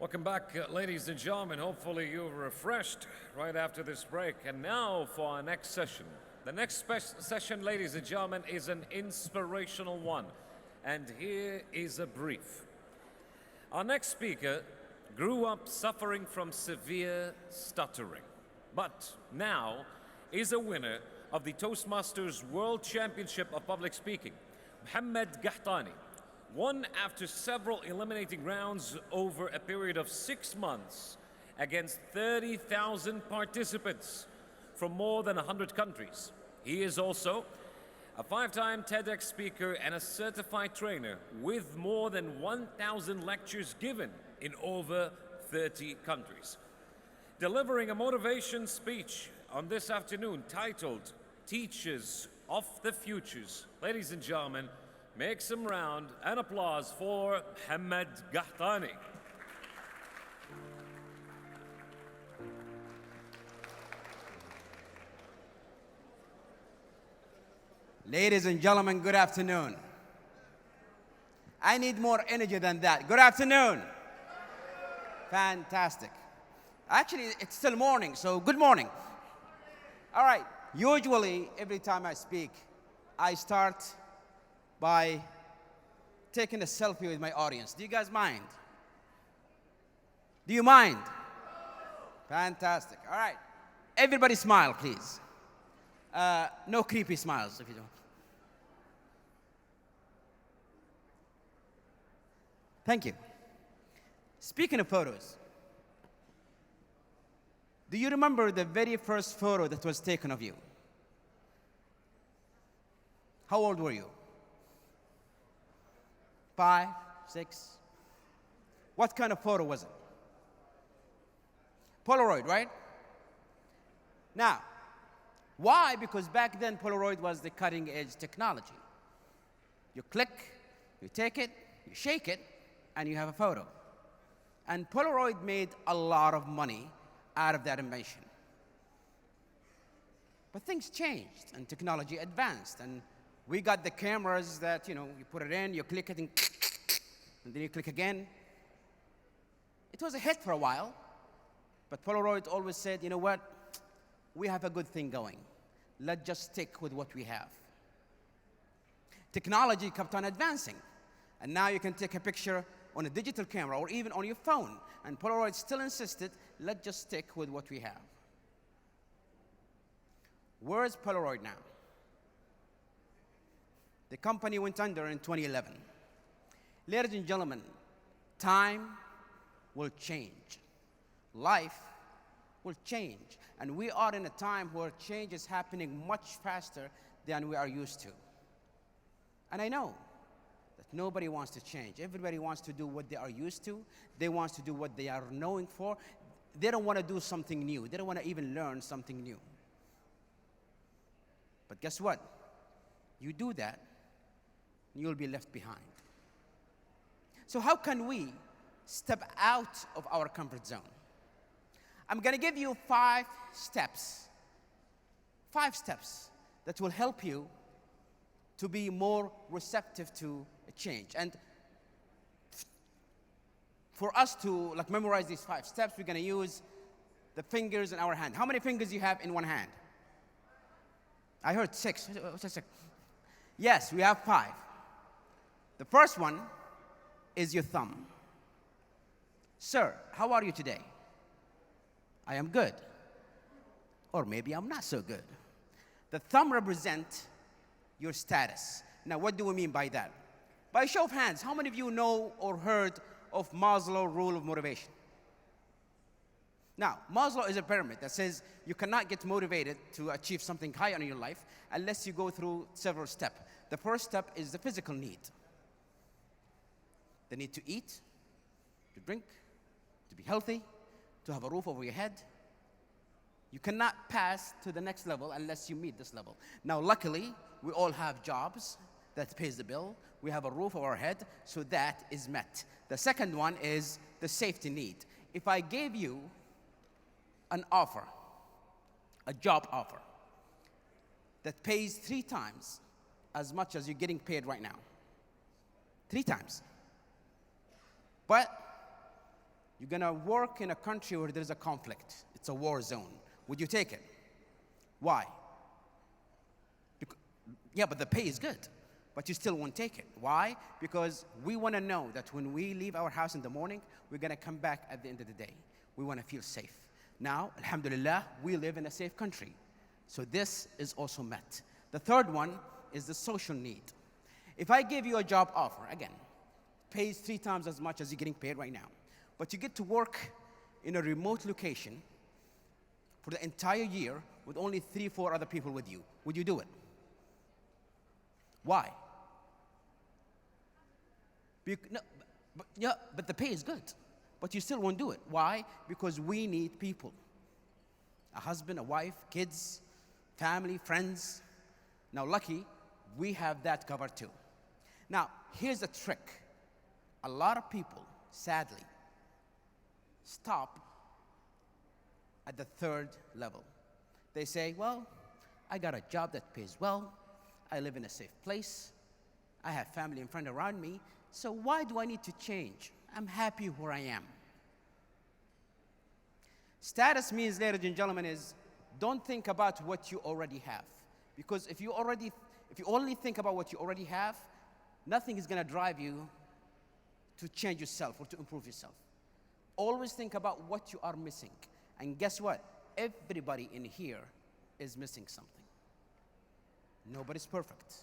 Welcome back, ladies and gentlemen. Hopefully you're refreshed right after this break. And now for our next session. The next session, ladies and gentlemen, is an inspirational one. And here is a brief. Our next speaker grew up suffering from severe stuttering, but now is a winner of the Toastmasters World Championship of Public Speaking. Mohammed Gahtani won after several eliminating rounds over a period of 6 months against 30,000 participants from more than 100 countries. He is also a 5-time TEDx speaker and a certified trainer with more than 1,000 lectures given in over 30 countries. Delivering a motivation speech on this afternoon titled Teachers of the Futures. Ladies and gentlemen, make some round and applause for Mohammed Gahtani. Ladies and gentlemen, good afternoon. I need more energy than that. Good afternoon. Fantastic. Actually, it's still morning, so good morning. All right, usually every time I speak, I start by taking a selfie with my audience. Do you guys mind? Do you mind? Fantastic. All right. Everybody smile, please. No creepy smiles, if you don't. Thank you. Speaking of photos, do you remember the very first photo that was taken of you? How old were you? 5, 6? What kind of photo was it? Polaroid, right? Now, why? Because back then Polaroid was the cutting edge technology. You click, you take it, you shake it, and you have a photo. And Polaroid made a lot of money out of that invention. But things changed and technology advanced, and we got the cameras that, you put it in, you click it, and then you click again. It was a hit for a while, but Polaroid always said, you know what? We have a good thing going. Let's just stick with what we have. Technology kept on advancing, and now you can take a picture on a digital camera or even on your phone, and Polaroid still insisted, let's just stick with what we have. Where is Polaroid now? The company went under in 2011. Ladies and gentlemen, time will change. Life will change. And we are in a time where change is happening much faster than we are used to. And I know that nobody wants to change. Everybody wants to do what they are used to. They want to do what they are known for. They don't want to do something new. They don't want to even learn something new. But guess what? You do that, you'll be left behind. So how can we step out of our comfort zone? I'm going to give you 5 steps. 5 steps that will help you to be more receptive to a change. And for us to memorize these 5 steps, we're going to use the fingers in our hand. How many fingers do you have in one hand? I heard 6. What's that? 6? Yes, we have 5. The first one is your thumb. Sir, how are you today? I am good. Or maybe I'm not so good. The thumb represents your status. Now, what do we mean by that? By show of hands, how many of you know or heard of Maslow's rule of motivation? Now, Maslow is a pyramid that says you cannot get motivated to achieve something high in your life unless you go through several steps. The first step is the physical need. The need to eat, to drink, to be healthy, to have a roof over your head. You cannot pass to the next level unless you meet this level. Now, luckily, we all have jobs that pays the bill. We have a roof over our head, so that is met. The second one is the safety need. If I gave you an offer, a job offer, that pays 3 times as much as you're getting paid right now. 3 times. But You're gonna work in a country where there's a conflict. It's a war zone. Would you take it? Why? Yeah, but the pay is good, but you still won't take it. Why? Because we want to know that when we leave our house in the morning, we're going to come back at the end of the day. We want to feel safe. Now, alhamdulillah, we live in a safe country. So this is also met. The third one is the social need. If I give you a job offer, again, pays 3 times as much as you're getting paid right now, but you get to work in a remote location for the entire year with only 3, 4 other people with you, would you do it? Why? But the pay is good, but you still won't do it. Why? Because we need people. A husband, a wife, kids, family, friends. Now, lucky, we have that covered too. Now, here's the trick. A lot of people, sadly, stop at the 3rd level. They say, well, I got a job that pays well. I live in a safe place. I have family and friends around me. So why do I need to change? I'm happy where I am. Status means, ladies and gentlemen, is don't think about what you already have. Because if you only think about what you already have, nothing is going to drive you to change yourself or to improve yourself. Always think about what you are missing. And guess what? Everybody in here is missing something. Nobody's perfect.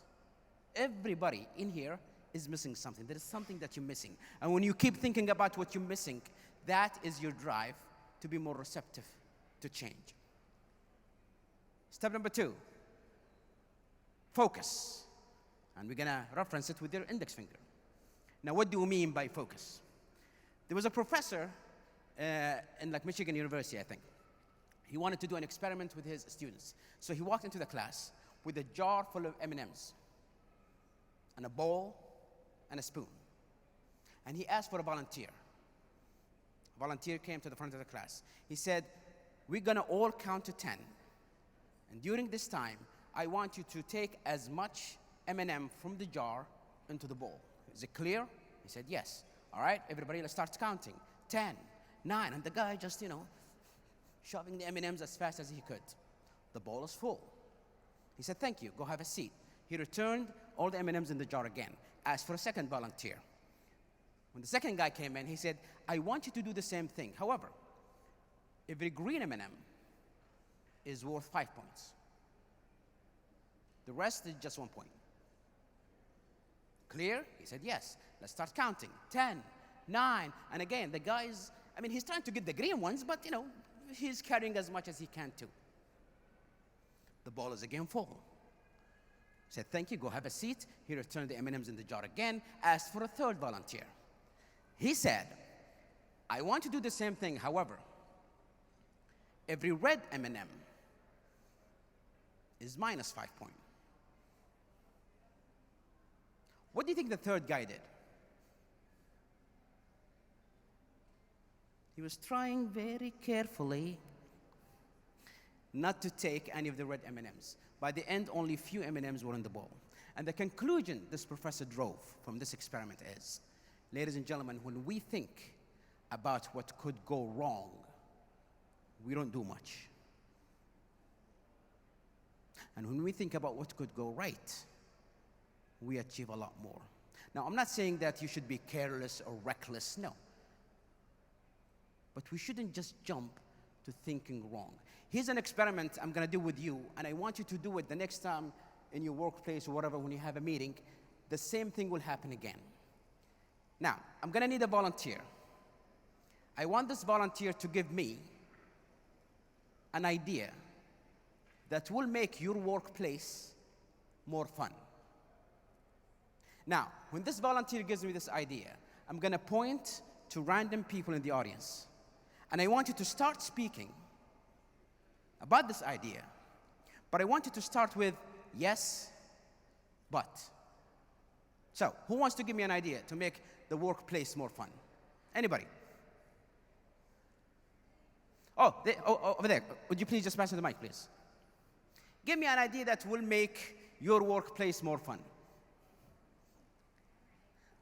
Everybody in here is missing something. There is something that you're missing. And when you keep thinking about what you're missing, that is your drive to be more receptive to change. Step number 2, focus. And we're gonna reference it with your index finger. Now, what do we mean by focus? There was a professor in Michigan University, I think. He wanted to do an experiment with his students. So he walked into the class with a jar full of M&Ms and a bowl and a spoon. And he asked for a volunteer. A volunteer came to the front of the class. He said, we're gonna all count to 10. And during this time, I want you to take as much M&M from the jar into the bowl. Is it clear? He said, yes. All right, everybody, let's start counting. 10, 9, and the guy just, shoving the M&Ms as fast as he could. The bowl is full. He said, thank you, go have a seat. He returned all the M&Ms in the jar again, asked for a second volunteer. When the second guy came in, he said, I want you to do the same thing. However, every green M&M is worth 5 points. The rest is just 1 point. Clear? He said, yes. Let's start counting. 10, 9, and again, the guy's, he's trying to get the green ones, but, he's carrying as much as he can too. The ball is again full. He said, thank you, go have a seat. He returned the M&Ms in the jar again, asked for a third volunteer. He said, I want to do the same thing. However, every red M&M is minus 5 points. What do you think the third guy did? He was trying very carefully not to take any of the red M&Ms. By the end, only few M&Ms were in the bowl. And the conclusion this professor drove from this experiment is, ladies and gentlemen, when we think about what could go wrong, we don't do much. And when we think about what could go right, we achieve a lot more. Now, I'm not saying that you should be careless or reckless, no. But we shouldn't just jump to thinking wrong. Here's an experiment I'm gonna do with you, and I want you to do it the next time in your workplace or whatever when you have a meeting. The same thing will happen again. Now, I'm gonna need a volunteer. I want this volunteer to give me an idea that will make your workplace more fun. Now, when this volunteer gives me this idea, I'm gonna point to random people in the audience. And I want you to start speaking about this idea. But I want you to start with yes, but. So, who wants to give me an idea to make the workplace more fun? Anybody? Over there. Would you please just pass me the mic, please? Give me an idea that will make your workplace more fun.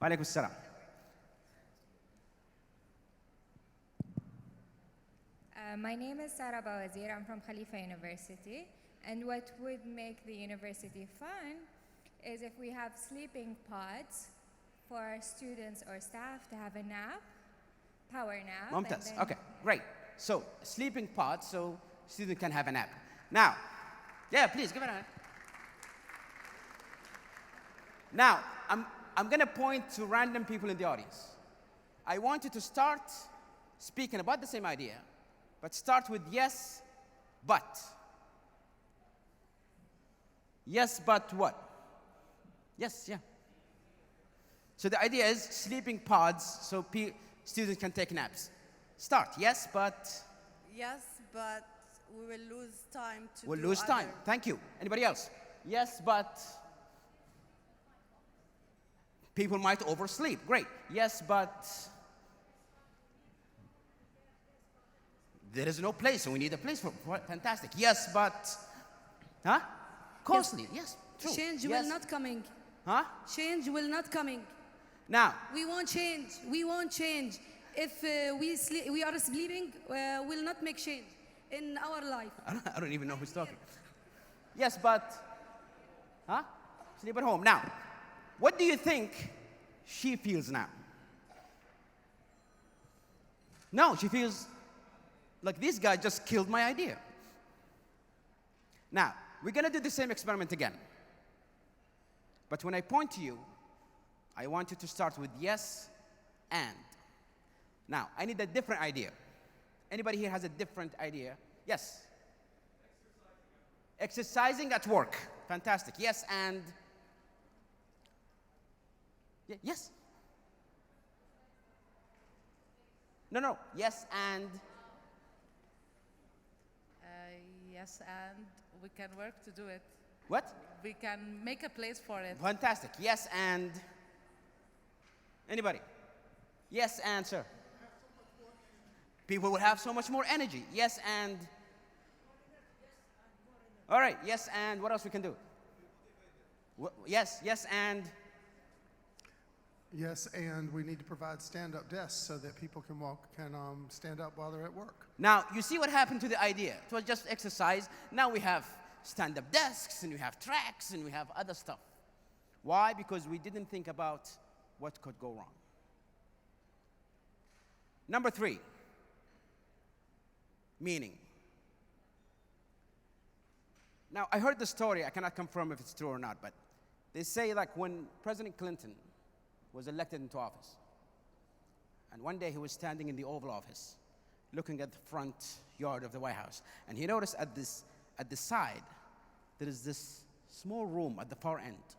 Wa alaikum assalam. My name is Sarah Bawazir. I'm from Khalifa University. And what would make the university fun is if we have sleeping pods for students or staff to have a nap, power nap. and Mumtaz. then- Okay, great. So, sleeping pod so student can have a nap. Now, yeah, please give it a hand. Now, I'm going to point to random people in the audience. I want you to start speaking about the same idea, but start with yes, but. Yes, but what? Yes, yeah. So the idea is sleeping pods so students can take naps. Start, yes, but Yes, but we will lose time to we'll do lose time. other- Thank you. Anybody else? Yes, but people might oversleep. Great. Yes, but there is no place, so we need a place for fantastic. Yes, but huh? Costly. Yes, true. Change Yes. will not coming. Huh? Change will not coming. Now, We won't change. We won't change. If we are sleeping, will not make change in our life. I don't even know who's talking. Yes, but huh? Sleep at home. Now, what do you think she feels now? No, she feels like this guy just killed my idea. Now, we're gonna do the same experiment again. But when I point to you, I want you to start with yes and. Now, I need a different idea. Anybody here has a different idea? Yes. Exercising at work. Fantastic. Yes, and. Yes. No. Yes, and. Yes, and we can work to do it. What? We can make a place for it. Fantastic. Yes, and. Anybody? Yes, and, sir. People will have so much more energy. Yes, and. All right. Yes, and what else we can do? Yes, and. Yes, and we need to provide stand-up desks so that people can stand up while they're at work. Now, you see what happened to the idea. It was just exercise. Now we have stand-up desks, and we have tracks, and we have other stuff. Why? Because we didn't think about what could go wrong. Number 3, meaning. Now, I heard the story. I cannot confirm if it's true or not, but they say like when President Clinton was elected into office, and one day he was standing in the Oval Office, looking at the front yard of the White House, and he noticed at the side, there is this small room at the far end,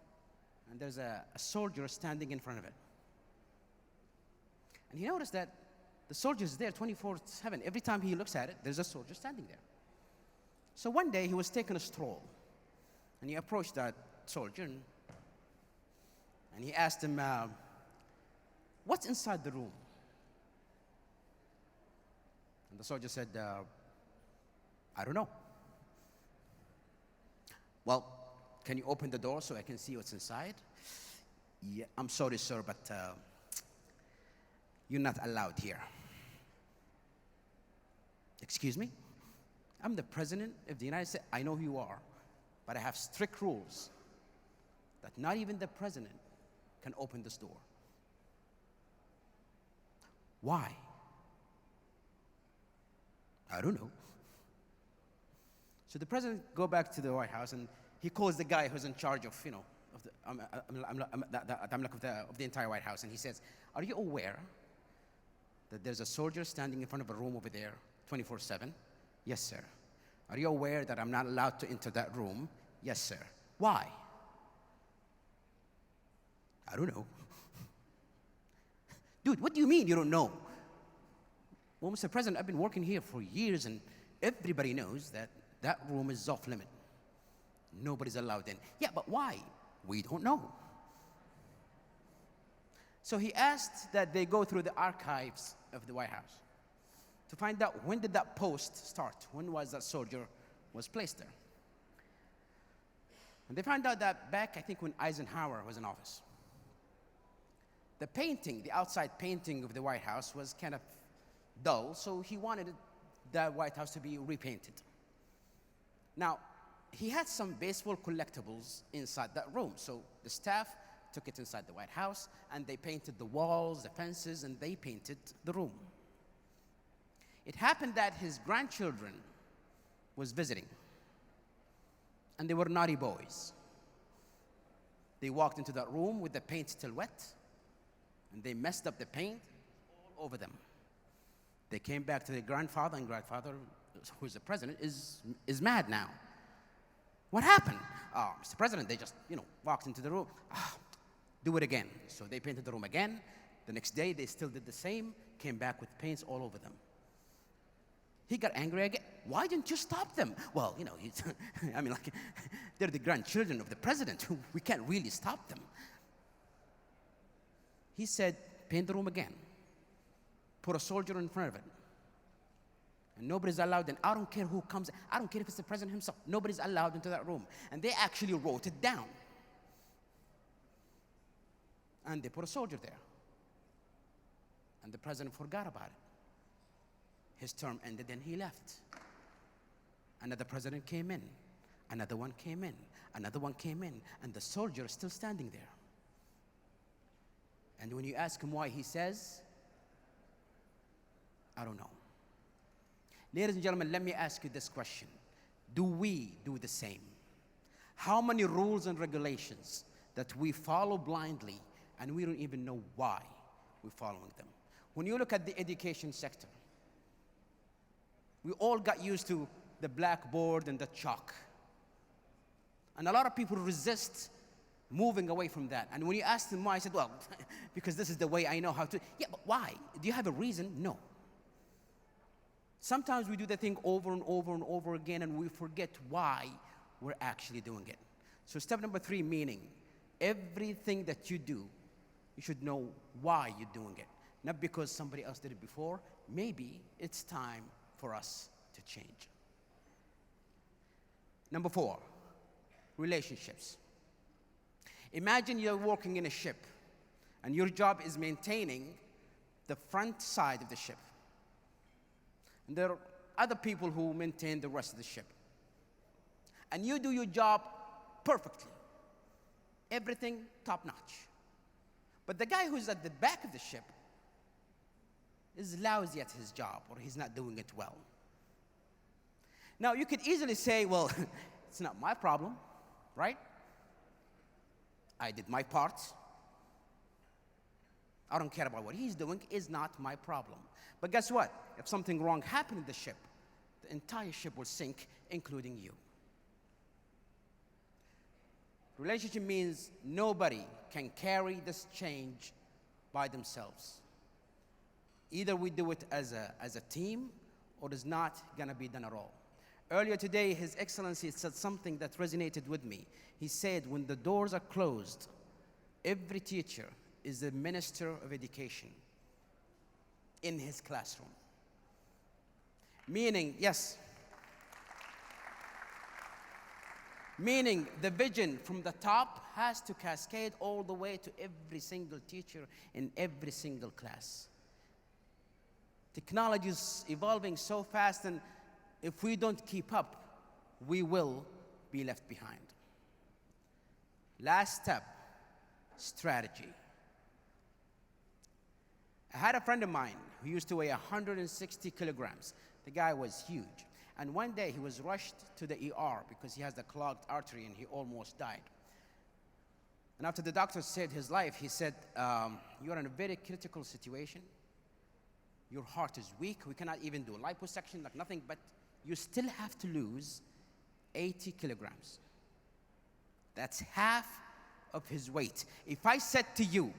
and there's a soldier standing in front of it. And he noticed that the soldier is there 24/7. Every time he looks at it, there's a soldier standing there. So one day he was taking a stroll, and he approached that soldier, and he asked him, what's inside the room? And the soldier said, I don't know. Well, can you open the door so I can see what's inside? Yeah, I'm sorry, sir, but you're not allowed here. Excuse me? I'm the president of the United States. I know who you are, but I have strict rules that not even the president can open this door. Why? I don't know. So the president go back to the White House, and he calls the guy who's in charge of, of the entire White House, and he says, "Are you aware that there's a soldier standing in front of a room over there, 24/7? Yes, sir. Are you aware that I'm not allowed to enter that room? Yes, sir. Why? I don't know." Dude, what do you mean you don't know? Well, Mr. President, I've been working here for years, and everybody knows that that room is off limit. Nobody's allowed in. Yeah, but why? We don't know. So he asked that they go through the archives of the White House to find out when did that post start? When was that soldier was placed there? And they found out that back, I think, when Eisenhower was in office, the painting, the outside painting of the White House was kind of dull, so he wanted it that White House to be repainted. Now, he had some baseball collectibles inside that room, so the staff took it inside the White House, and they painted the walls, the fences, and they painted the room. It happened that his grandchildren was visiting, and they were naughty boys. They walked into that room with the paint still wet, and they messed up the paint all over them. They came back to their grandfather, and grandfather, who's the president, is mad now. What happened? Mr. President, they just, walked into the room. Do it again. So they painted the room again. The next day, they still did the same, came back with paints all over them. He got angry again. Why didn't you stop them? Well, they're the grandchildren of the president. We can't really stop them. He said, paint the room again. Put a soldier in front of it. And nobody's allowed, and I don't care who comes. I don't care if it's the president himself. Nobody's allowed into that room. And they actually wrote it down. And they put a soldier there. And the president forgot about it. His term ended and he left. Another president came in. Another one came in. Another one came in. And the soldier is still standing there. And when you ask him why, he says, I don't know. Ladies and gentlemen, let me ask you this question. Do we do the same? How many rules and regulations that we follow blindly and we don't even know why we're following them? When you look at the education sector, we all got used to the blackboard and the chalk. And a lot of people resist moving away from that. And when you ask them why, I said, well, because this is the way I know how to. Yeah, but why? Do you have a reason? No. Sometimes we do the thing over and over and over again, and we forget why we're actually doing it. So step number 3, meaning everything that you do, you should know why you're doing it. Not because somebody else did it before. Maybe it's time for us to change. Number 4, relationships. Imagine you're working in a ship, and your job is maintaining the front side of the ship. And there are other people who maintain the rest of the ship. And you do your job perfectly. Everything top-notch. But the guy who's at the back of the ship is lousy at his job, or he's not doing it well. Now, you could easily say, well, it's not my problem, right? I did my part. I don't care about what he's doing. It's not my problem. But guess what? If something wrong happened in the ship, the entire ship will sink, including you. Relationship means nobody can carry this change by themselves. Either we do it as a team, or it's not going to be done at all. Earlier today, His Excellency said something that resonated with me. He said, when the doors are closed, every teacher is the minister of education in his classroom. Meaning, yes, meaning the vision from the top has to cascade all the way to every single teacher in every single class. Technology is evolving so fast, and if we don't keep up, we will be left behind. Last step, strategy. I had a friend of mine who used to weigh 160 kilograms. The guy was huge. And one day he was rushed to the ER because he has the clogged artery and he almost died. And after the doctor saved his life, he said, you're in a very critical situation. Your heart is weak. We cannot even do liposuction, like nothing, but you still have to lose 80 kilograms. That's half of his weight. If I said to you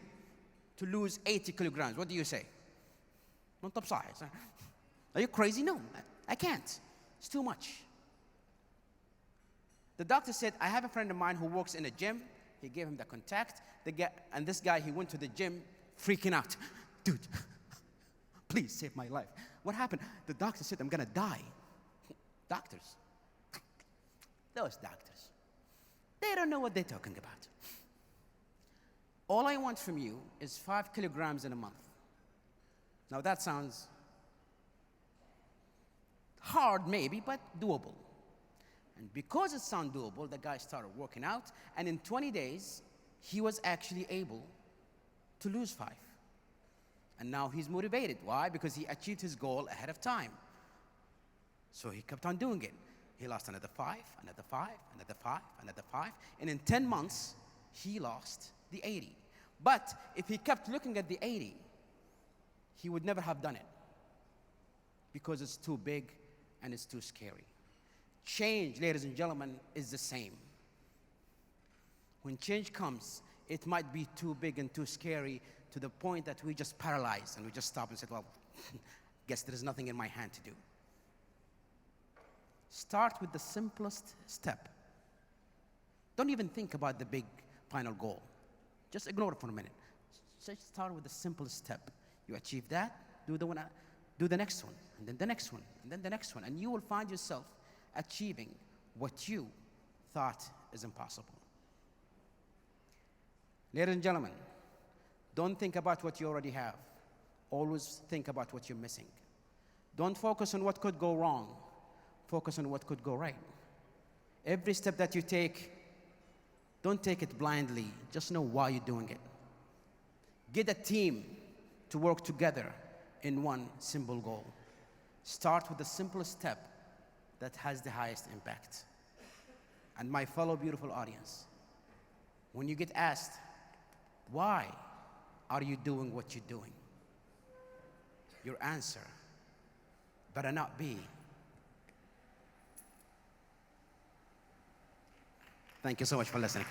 to lose 80 kilograms, what do you say? Don't top size. Are you crazy? No, I can't. It's too much. The doctor said, I have a friend of mine who works in a gym. He gave him the contact. And this guy, he went to the gym freaking out. Dude, please save my life. What happened? The doctor said, I'm gonna die. Doctors. Those doctors. They don't know what they're talking about. All I want from you is 5 kilograms in a month. Now that sounds Hard maybe, but doable. And because it sounded doable, the guy started working out, and in 20 days, he was actually able to lose 5. And now he's motivated. Why? Because he achieved his goal ahead of time. So he kept on doing it. He lost another 5, another 5, another 5, another 5, and in 10 months, he lost the 80. But if he kept looking at the 80, he would never have done it because it's too big and it's too scary. Change, ladies and gentlemen, is the same. When change comes, it might be too big and too scary to the point that we just paralyze and we just stop and say, well, guess there is nothing in my hand to do. Start with the simplest step. Don't even think about the big final goal. Just ignore it for a minute. Just start with the simplest step. You achieve that, do the next one, and then the next one, and then the next one, and you will find yourself achieving what you thought is impossible. Ladies and gentlemen, don't think about what you already have. Always think about what you're missing. Don't focus on what could go wrong. Focus on what could go right. Every step that you take, don't take it blindly. Just know why you're doing it. Get a team to work together in one simple goal. Start with the simplest step that has the highest impact. And my fellow beautiful audience, when you get asked, why are you doing what you're doing? Your answer better not be, thank you so much for listening.